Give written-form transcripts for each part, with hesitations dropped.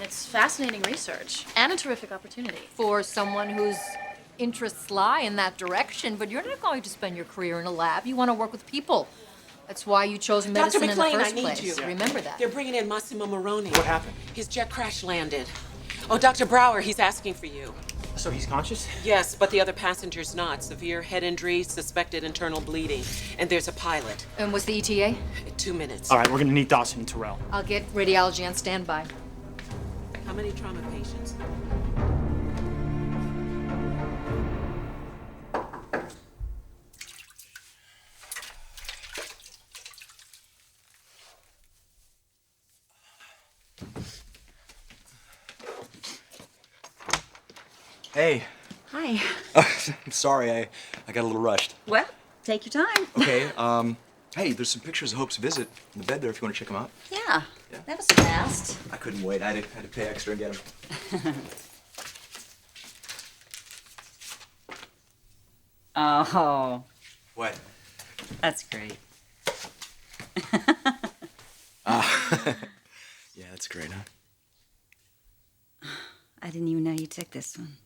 It's fascinating research and a terrific opportunity. For someone whose interests lie in that direction, but you're not going to spend your career in a lab. You want to work with people. That's why you chose medicine in the first place. You. Remember that. They're bringing in Massimo Moroni. What happened? His jet crash landed. Oh, Dr. Brower, he's asking for you. So he's conscious? Yes, but the other passenger's not. Severe head injury, suspected internal bleeding. And there's a pilot. And was the ETA? 2 minutes. All right, we're gonna need Dawson and Terrell. I'll get radiology on standby. How many trauma patients? Hey. Hi. I'm sorry, I got a little rushed. Well, take your time. Okay, hey, there's some pictures of Hope's visit in the bed there if you want to check them out. Yeah, that was fast. I couldn't wait. I had to pay extra and get them. Oh, What? that's great. Yeah, that's great, huh? I didn't even know you took this one.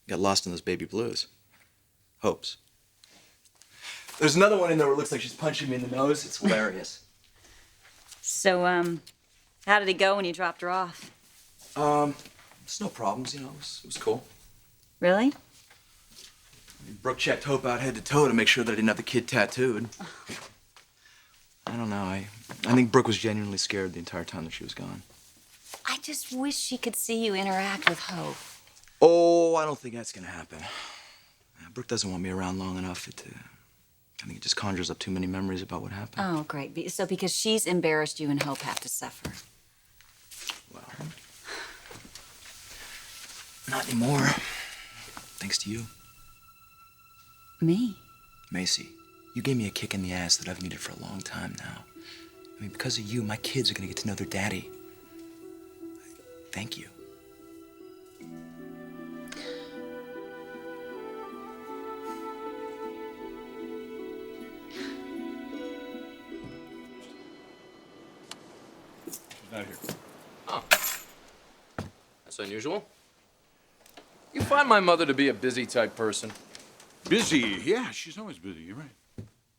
Got lost in those baby blues. Hope's. There's another one in there where it looks like she's punching me in the nose. It's hilarious. So, how did it go when you dropped her off? There's no problems, you know. It was cool. Really? Brooke checked Hope out head to toe to make sure that I didn't have the kid tattooed. I don't know. I think Brooke was genuinely scared the entire time that she was gone. I just wish she could see you interact with Hope. Oh, I don't think that's gonna happen. Brooke doesn't want me around long enough. I think it just conjures up too many memories about what happened. Oh, great. So because she's embarrassed, you and Hope have to suffer. Well, not anymore. Thanks to you. Me? Macy, you gave me a kick in the ass that I've needed for a long time now. I mean, because of you, my kids are gonna get to know their daddy. Thank you. Out here. Oh. That's unusual. You find my mother to be a busy type person. Busy? Yeah, she's always busy. You're right.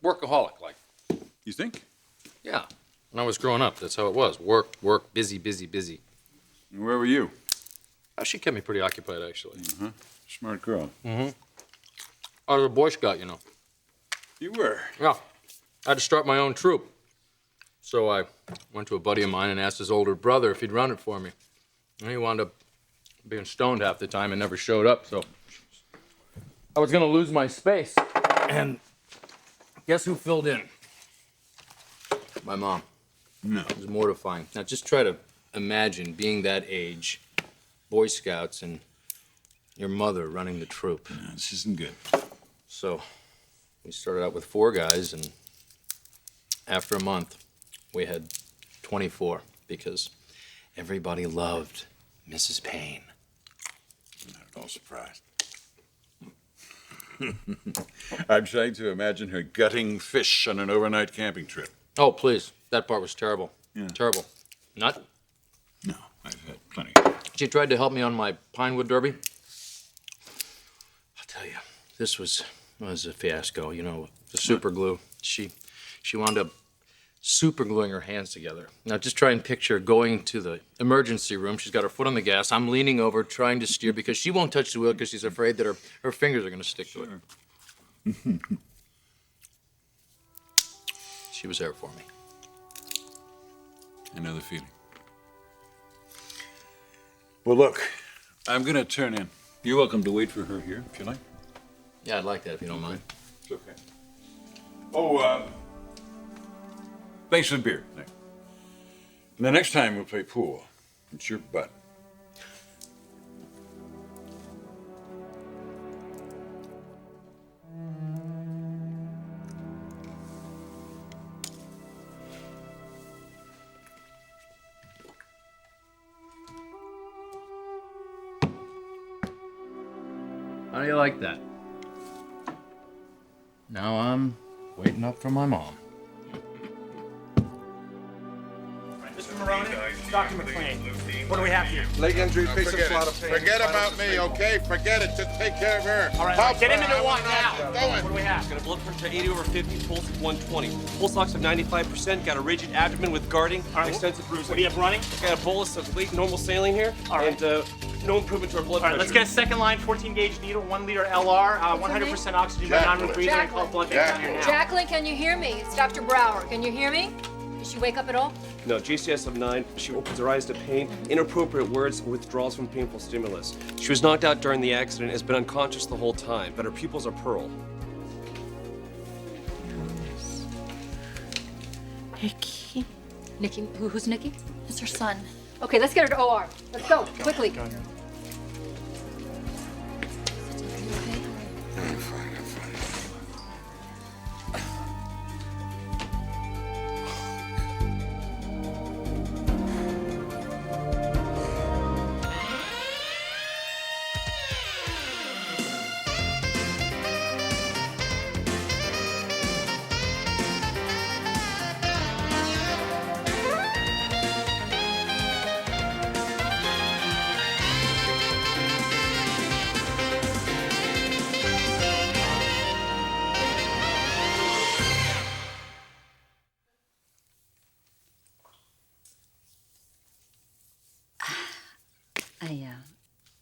Workaholic, like. You think? Yeah. When I was growing up, that's how it was. Work, work, busy, busy, busy. And where were you? She kept me pretty occupied, actually. Uh-huh. Smart girl. Mm-hmm. I was a Boy Scout, you know. You were? Yeah. I had to start my own troop. So I went to a buddy of mine and asked his older brother if he'd run it for me. And he wound up being stoned half the time and never showed up, so I was gonna lose my space. And guess who filled in? My mom. No. It was mortifying. Now just try to imagine being that age, Boy Scouts, and your mother running the troop. No, this isn't good. So we started out with 4 guys, and after a month, we had 24 because everybody loved Mrs. Payne. I'm not at all surprised. I'm trying to imagine her gutting fish on an overnight camping trip. Oh, please. That part was terrible. Yeah. Terrible. Not? No, I've had plenty. She tried to help me on my Pinewood Derby. I'll tell you, this was a fiasco. You know, the super glue. She wound up super gluing her hands together. Now just try and picture going to the emergency room. She's got her foot on the gas. I'm leaning over trying to steer because she won't touch the wheel because she's afraid that her fingers are going to stick to it. She was there for me. I know the feeling. Well, look, I'm going to turn in. You're welcome to wait for her here, if you like. Yeah, I'd like that if you don't mind. It's okay. Oh, thanks for the beer, Nick. And the next time we'll play pool. It's your butt. How do you like that? Now I'm waiting up for my mom. Mr. Maroney, Dr. McLean. What do we have here? Leg injury, patient a lot of pain. Forget about me, okay? Forget it. Just take care of her. All right, get him into one now. Going. What do we have? Got a blood pressure 80/50, pulse of 120. Pulse ox of 95%, got a rigid abdomen with guarding, All right, extensive bruising. What do you have running? Got a bolus of late normal saline here, All right. and no improvement to our blood All right, pressure. let's get a second line 14 gauge needle, 1 liter LR, 100% oxygen by non-room breathing, and call blood down here now. Jacqueline, can you hear me? It's Dr. Brower. Can you hear me? Did she wake up at all? No, GCS of 9. She opens her eyes to pain, inappropriate words, withdrawals from painful stimulus. She was knocked out during the accident, has been unconscious the whole time, but her pupils are pearl. Nikki. Nikki, who's Nikki? It's her son. Okay, let's get her to OR. Let's go, quickly. I'm fine.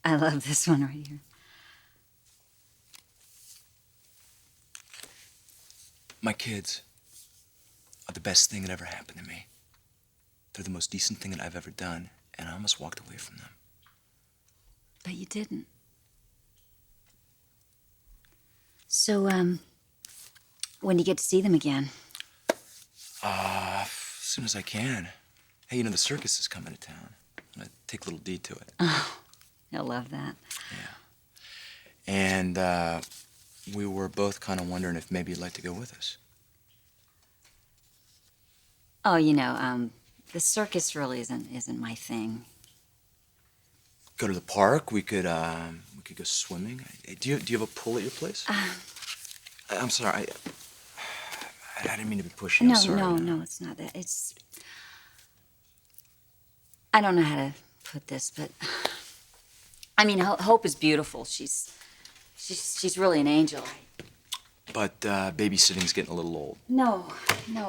I love this one right here. My kids are the best thing that ever happened to me. They're the most decent thing that I've ever done, and I almost walked away from them. But you didn't. So, when do you get to see them again? As soon as I can. Hey, you know, the circus is coming to town. I'm gonna take a little deed to it. Oh, he'll love that. Yeah. And, we were both kind of wondering if maybe you'd like to go with us. Oh, you know, the circus really isn't my thing. Go to the park. We could go swimming. Do you have a pool at your place? I'm sorry. I didn't mean to be pushy. I'm sorry. No, it's not that. It's... I don't know how to put this, but... I mean, Hope is beautiful. She's really an angel. But babysitting's getting a little old. No,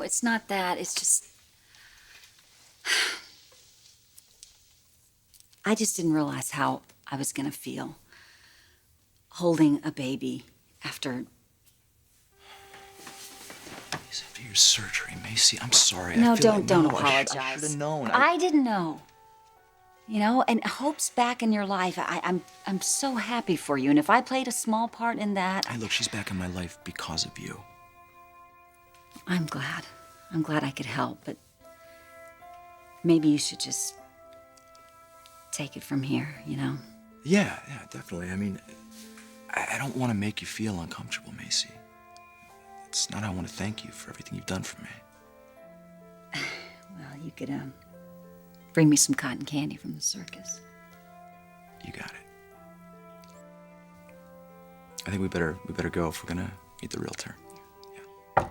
it's not that. It's just... I just didn't realize how I was gonna feel holding a baby after... After your surgery, Macy, I'm sorry. No, I feel don't like, apologize. I should have known. I didn't know. You know, and Hope's back in your life. I'm so happy for you. And if I played a small part in that... Hey, look, she's back in my life because of you. I'm glad. I'm glad I could help, but maybe you should just take it from here, you know? Yeah, definitely. I mean, I don't want to make you feel uncomfortable, Macy. It's not I want to thank you for everything you've done for me. Well, you could, bring me some cotton candy from the circus. You got it. I think we better go if we're gonna meet the realtor. Yeah.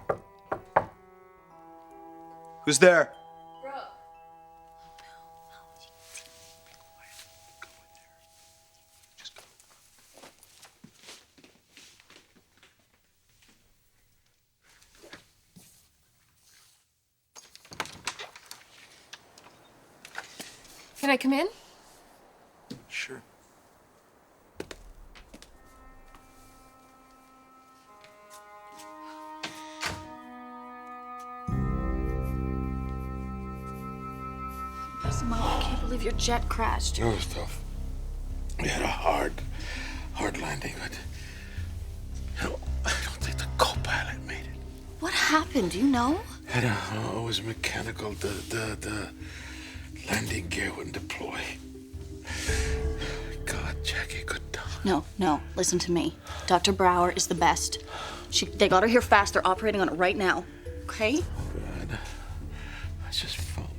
Who's there? Brooke. Can I come in? Sure. Massimo, I can't believe your jet crashed. It was tough. We had a hard landing, but you know, I don't think the co-pilot made it. What happened? Do you know? I don't know. It was mechanical. The landing gear wouldn't deploy. God, Jackie could die. No. Listen to me. Dr. Brower is the best. They got her here fast. They're operating on it right now. Okay? Oh, God. I just felt...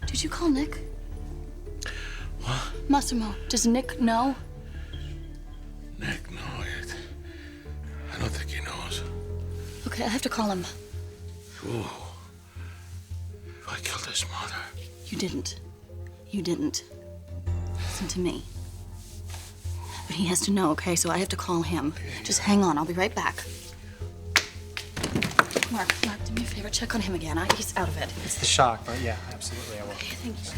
Did you call Nick? What? Massimo, does Nick know? Nick, no. I don't think he knows. Okay, I have to call him. Whoa. I killed his mother. You didn't. You didn't. Listen to me. But he has to know, okay? So I have to call him. Just hang on. I'll be right back. Mark, do me a favor. Check on him again. He's out of it. It's the shock, but yeah, absolutely, I will. Okay, thank you.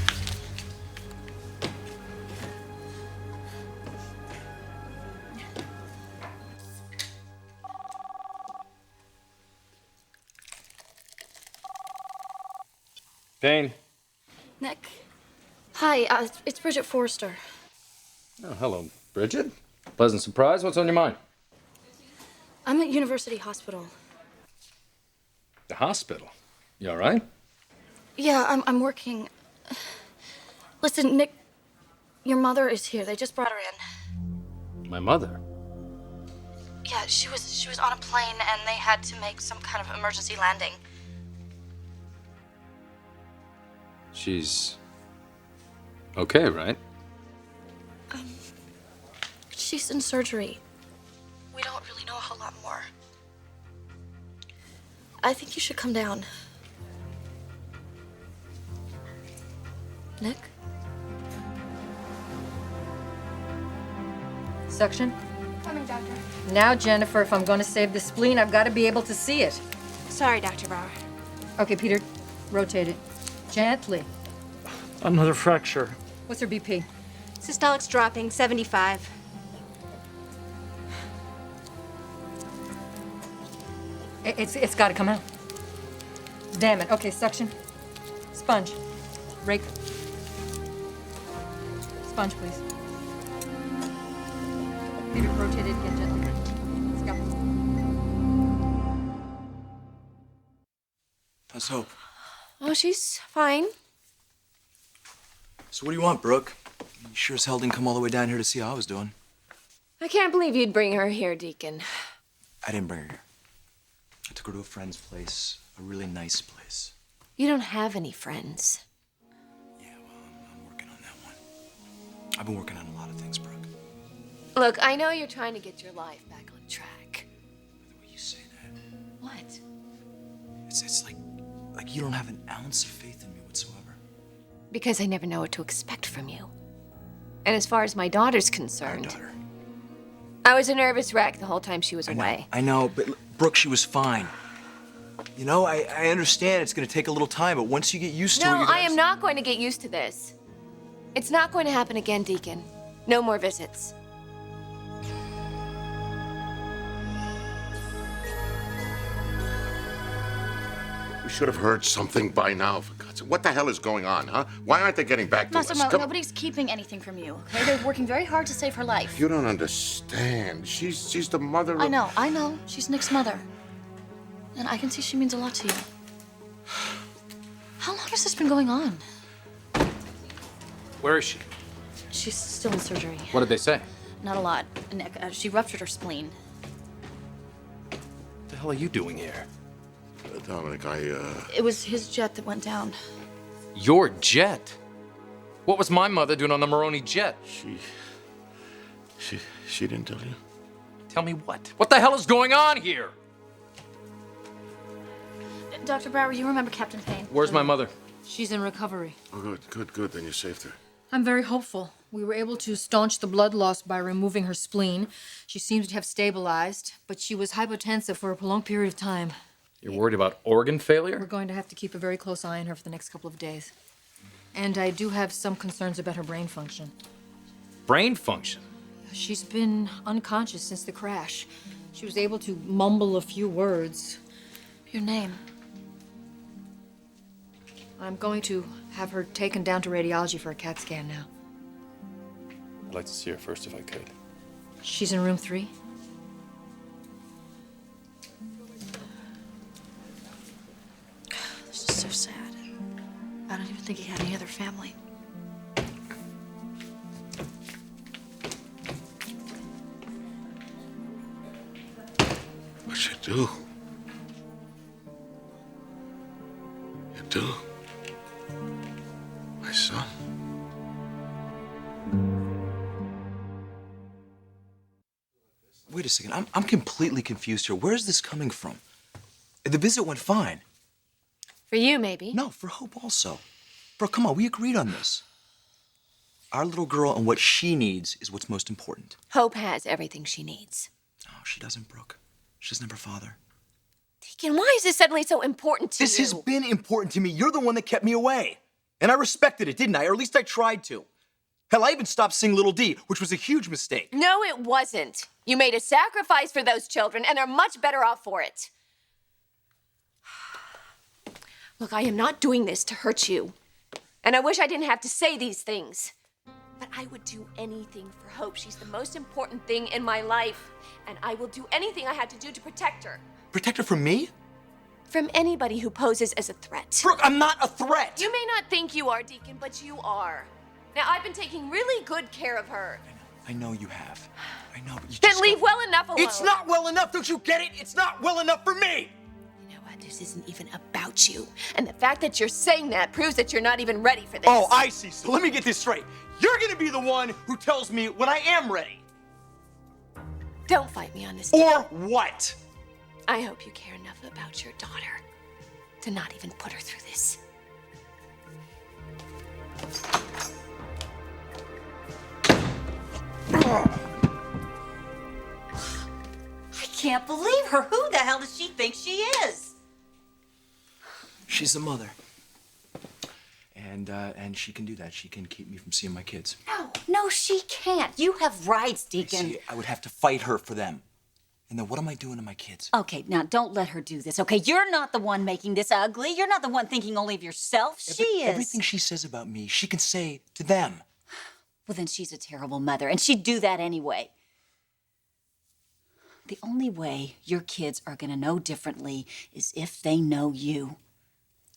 Payne. Nick. Hi, it's Bridget Forrester. Oh, hello, Bridget. Pleasant surprise. What's on your mind? I'm at University Hospital. The hospital. You all right? Yeah, I'm working. Listen, Nick, your mother is here. They just brought her in. My mother. Yeah, she was on a plane and they had to make some kind of emergency landing. She's okay, right? She's in surgery. We don't really know a whole lot more. I think you should come down. Nick? Suction? Coming, doctor. Now, Jennifer, if I'm going to save the spleen, I've got to be able to see it. Sorry, Dr. Brower. Okay, Peter, rotate it. Gently. Another fracture. What's her BP? Systolic's dropping, 75. It's got to come out. Damn it. Okay, suction. Sponge. Rake. Sponge, please. Peter, rotate it again gently. Let's go. How's Hope? Oh, she's fine. So what do you want, Brooke? You sure as hell didn't come all the way down here to see how I was doing. I can't believe you'd bring her here, Deacon. I didn't bring her here. I took her to a friend's place, a really nice place. You don't have any friends. Yeah, well, I'm working on that one. I've been working on a lot of things, Brooke. Look, I know you're trying to get your life back on track. The way you say that, What? it's like you don't have an ounce of faith in me whatsoever. Because I never know what to expect from you. And as far as my daughter's concerned, Our daughter. I was a nervous wreck the whole time she was away. I know, but Brooke, she was fine. You know, I understand it's gonna take a little time, but once you get used to it, No, you're I am not going to get used to this. It's not going to happen again, Deacon. No more visits. We should have heard something by now, for God's sake. What the hell is going on, huh? Why aren't they getting back to us? Massimo, Come- nobody's keeping anything from you, okay? They're working very hard to save her life. You don't understand. She's the mother of... I know. She's Nick's mother. And I can see she means a lot to you. How long has this been going on? Where is she? She's still in surgery. What did they say? Not a lot, Nick. She ruptured her spleen. What the hell are you doing here? Dominic, It was his jet that went down. Your jet? What was my mother doing on the Moroni jet? She didn't tell you? Tell me what? What the hell is going on here? Dr. Brower, you remember Captain Payne? Where's my mother? She's in recovery. Oh, good. Then you saved her. I'm very hopeful. We were able to staunch the blood loss by removing her spleen. She seems to have stabilized, but she was hypotensive for a prolonged period of time. You're worried about organ failure? We're going to have to keep a very close eye on her for the next couple of days. And I do have some concerns about her brain function. Brain function? She's been unconscious since the crash. She was able to mumble a few words. Your name? I'm going to have her taken down to radiology for a CAT scan now. I'd like to see her first if I could. She's in room 3. This is so sad. I don't even think he had any other family. What you do? You do? My son? Wait a second. I'm completely confused here. Where is this coming from? The visit went fine. For you, maybe. No, for Hope also. Brooke, come on, we agreed on this. Our little girl and what she needs is what's most important. Hope has everything she needs. Oh, she doesn't, Brooke. She doesn't have her father. Deacon, why is this suddenly so important to you? This has been important to me. You're the one that kept me away. And I respected it, didn't I? Or at least I tried to. Hell, I even stopped seeing Little D, which was a huge mistake. No, it wasn't. You made a sacrifice for those children, and they're much better off for it. Look, I am not doing this to hurt you. And I wish I didn't have to say these things. But I would do anything for Hope. She's the most important thing in my life. And I will do anything I had to do to protect her. Protect her from me? From anybody who poses as a threat. Brooke, I'm not a threat! You may not think you are, Deacon, but you are. Now, I've been taking really good care of her. I know you have. I know, but you Then just leave well enough alone. It's not well enough, don't you get it? It's not well enough for me! You know what? This isn't even about you. And the fact that you're saying that proves that you're not even ready for this. Oh, I see. So let me get this straight. You're gonna be the one who tells me when I am ready. Don't fight me on this. Or what? I hope you care enough about your daughter to not even put her through this. I can't believe her. Who the hell does she think she is? She's the mother. And she can do that. She can keep me from seeing my kids. No, she can't. You have rights, Deacon. See, I would have to fight her for them. And then what am I doing to my kids? Okay, now don't let her do this, okay? You're not the one making this ugly. You're not the one thinking only of yourself. She is. Everything she says about me, she can say to them. Well, then she's a terrible mother, and she'd do that anyway. The only way your kids are going to know differently is if they know you.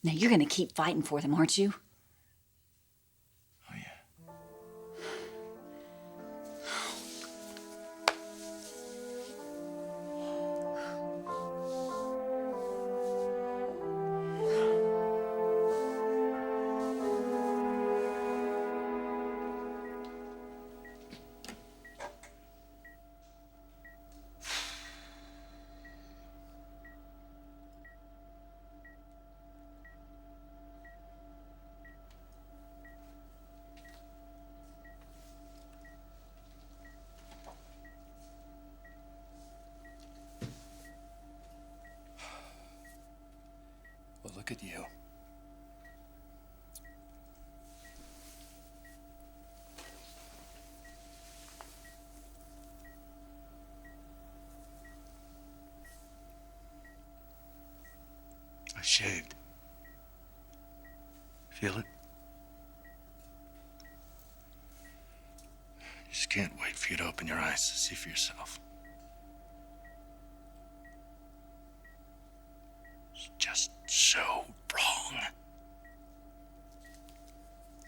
Now, you're going to keep fighting for them, aren't you? Oh, yeah. Well, look at you. I shaved. Feel it? You just can't wait for you to open your eyes to see for yourself. It's just so wrong.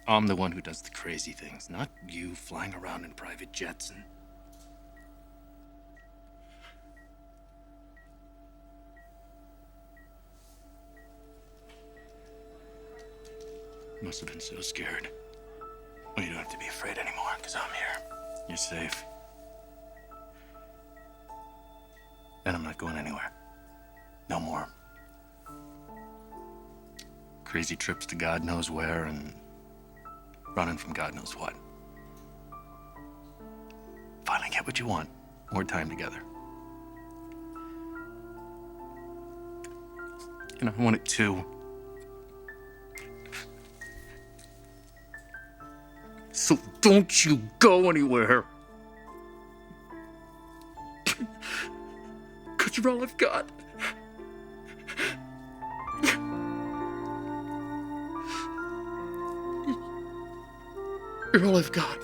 I'm the one who does the crazy things, not you flying around in private jets and... Must have been so scared. Well, you don't have to be afraid anymore, because I'm here. You're safe. And I'm not going anywhere. No more crazy trips to God knows where and running from God knows what. Finally get what you want. More time together. And I want it too. So don't you go anywhere. Because you're all I've got. You're all I've got.